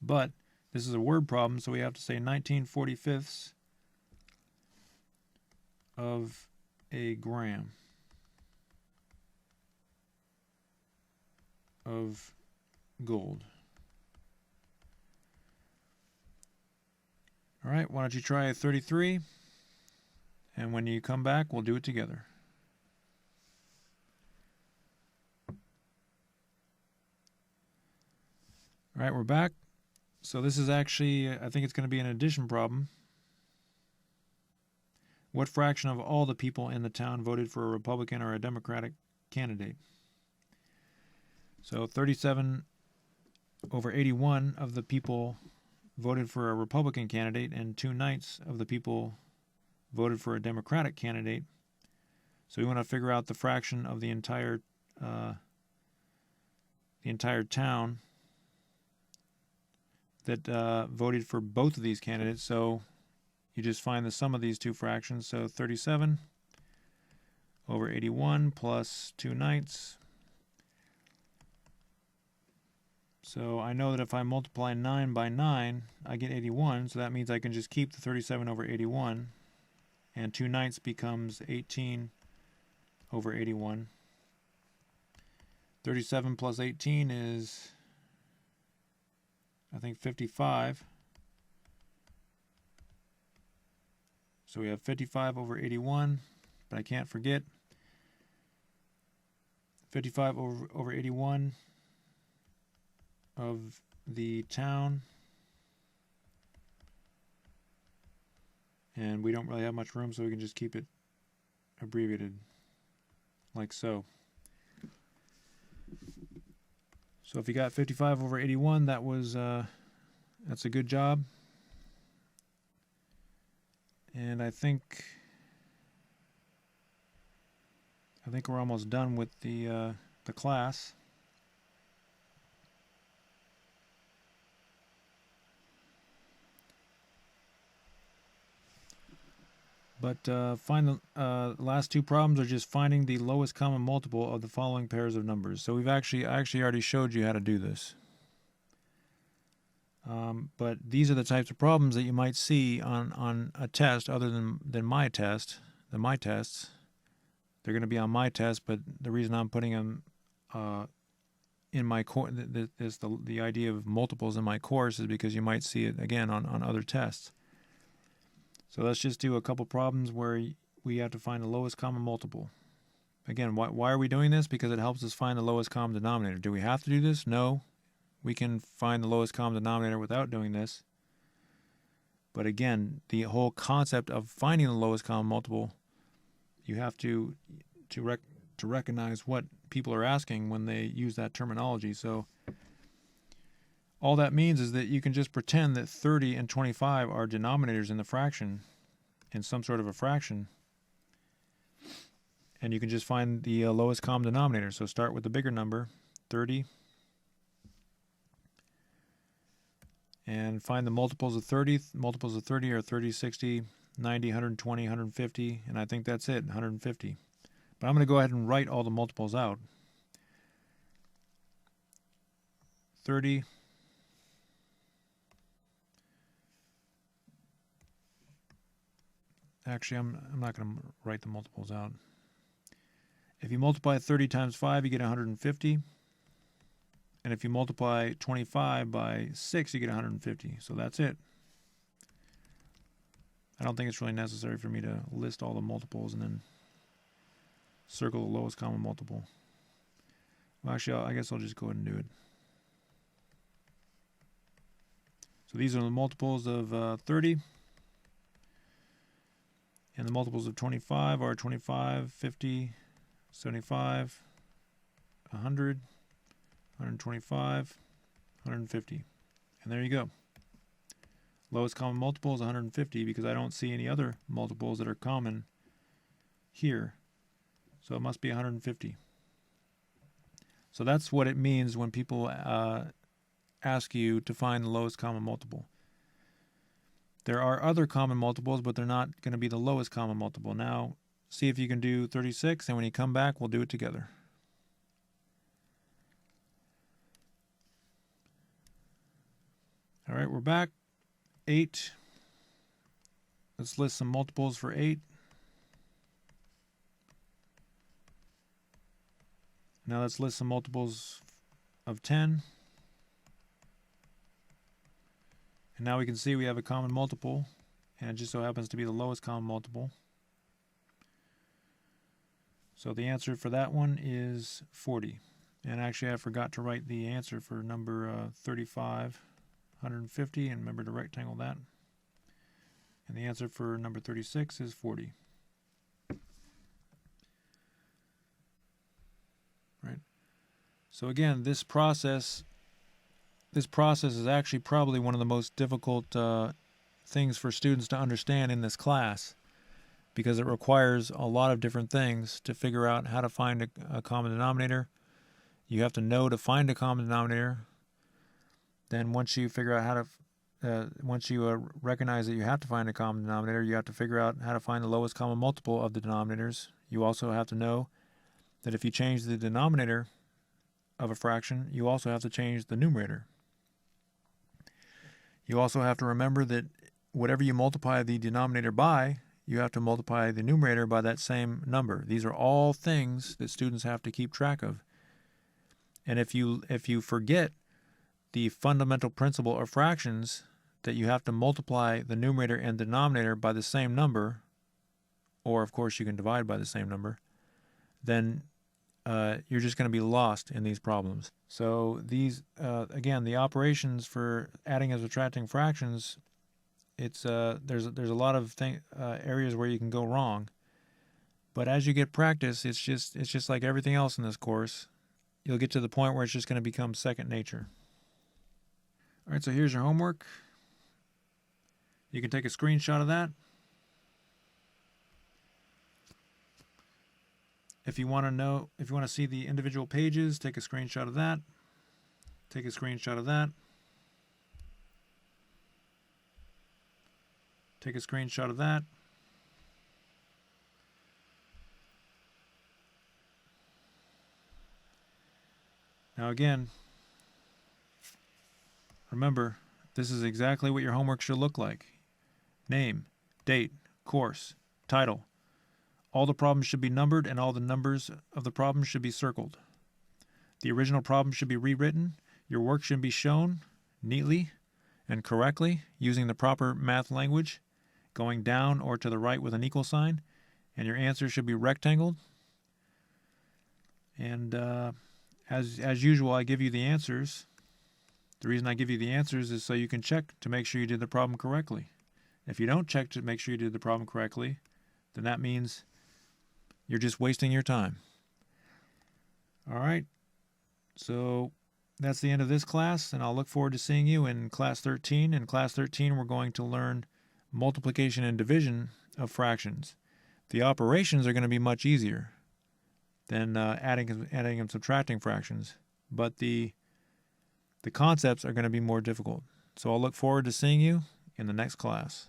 But this is a word problem, so we have to say 19/45 of a gram of gold. All right, why don't you try 33, and when you come back, we'll do it together. All right, we're back. So this is actually, I think it's going to be an addition problem. What fraction of all the people in the town voted for a Republican or a Democratic candidate? So 37 over 81 of the people voted for a Republican candidate, and 2/9 of the people voted for a Democratic candidate. So we want to figure out the fraction of the entire town that voted for both of these candidates. So you just find the sum of these two fractions. So 37 over 81 plus 2/9. So I know that if I multiply 9 by 9, I get 81. So that means I can just keep the 37 over 81. And 2/9 becomes 18 over 81. 37 plus 18 is, I think, 55. So we have 55 over 81, but I can't forget 55 over 81 of the town. And we don't really have much room, so we can just keep it abbreviated like so. So if you got 55 over 81, that's a good job. And I think I think we're almost done with the class. But find the last two problems are just finding the lowest common multiple of the following pairs of numbers. So I actually already showed you how to do this. But these are the types of problems that you might see on a test other than my tests. They're going to be on my test, but the reason I'm putting them in my course, the idea of multiples in my course, is because you might see it again on other tests. So let's just do a couple problems where we have to find the lowest common multiple. Again, why are we doing this? Because it helps us find the lowest common denominator. Do we have to do this? No. We can find the lowest common denominator without doing this. But again, the whole concept of finding the lowest common multiple, you have to recognize what people are asking when they use that terminology. So all that means is that you can just pretend that 30 and 25 are denominators in the fraction, in some sort of a fraction, and you can just find the lowest common denominator. So start with the bigger number, 30, and find the multiples of 30. Multiples of 30 are 30, 60, 90, 120, 150, and I think that's it, 150. But I'm going to go ahead and write all the multiples out. 30, actually, I'm not going to write the multiples out. If you multiply 30 times 5, you get 150. And if you multiply 25 by 6, you get 150. So that's it. I don't think it's really necessary for me to list all the multiples and then circle the lowest common multiple. Well, actually, I guess I'll just go ahead and do it. So these are the multiples of 30. And the multiples of 25 are 25, 50, 75, 100, 125, 150. And there you go. Lowest common multiple is 150 because I don't see any other multiples that are common here. So it must be 150. So that's what it means when people ask you to find the lowest common multiple. There are other common multiples, but they're not going to be the lowest common multiple. Now, see if you can do 36, and when you come back, we'll do it together. All right, we're back. 8. Let's list some multiples for 8. Now let's list some multiples of 10. And now we can see we have a common multiple, and it just so happens to be the lowest common multiple. So the answer for that one is 40. And actually I forgot to write the answer for number 35, 150, and remember to rectangle that. And the answer for number 36 is 40. Right. So again, this process is actually probably one of the most difficult things for students to understand in this class, because it requires a lot of different things to figure out how to find a common denominator. You have to know to find a common denominator. Then once you figure out how to, once you recognize that you have to find a common denominator, you have to figure out how to find the lowest common multiple of the denominators. You also have to know that if you change the denominator of a fraction, you also have to change the numerator. You also have to remember that whatever you multiply the denominator by, you have to multiply the numerator by that same number. These are all things that students have to keep track of. And if you forget the fundamental principle of fractions, that you have to multiply the numerator and denominator by the same number, or of course you can divide by the same number, then you're just going to be lost in these problems. So these, again, the operations for adding and subtracting fractions, it's there's a lot of areas where you can go wrong, but as you get practice, it's just like everything else in this course. You'll get to the point where it's just going to become second nature. All right, so here's your homework. You can take a screenshot of that. If you want to see the individual pages, take a screenshot of that. Take a screenshot of that. Take a screenshot of that. Now again, remember, this is exactly what your homework should look like. Name, date, course, title. All the problems should be numbered and all the numbers of the problems should be circled. The original problem should be rewritten. Your work should be shown neatly and correctly using the proper math language, going down or to the right with an equal sign, and your answer should be rectangled. And as usual, I give you the answers. The reason I give you the answers is so you can check to make sure you did the problem correctly. If you don't check to make sure you did the problem correctly, then that means you're just wasting your time. All right, so that's the end of this class, and I'll look forward to seeing you in Class 13. In Class 13, we're going to learn multiplication and division of fractions. The operations are going to be much easier than adding and subtracting fractions, but the concepts are going to be more difficult. So I'll look forward to seeing you in the next class.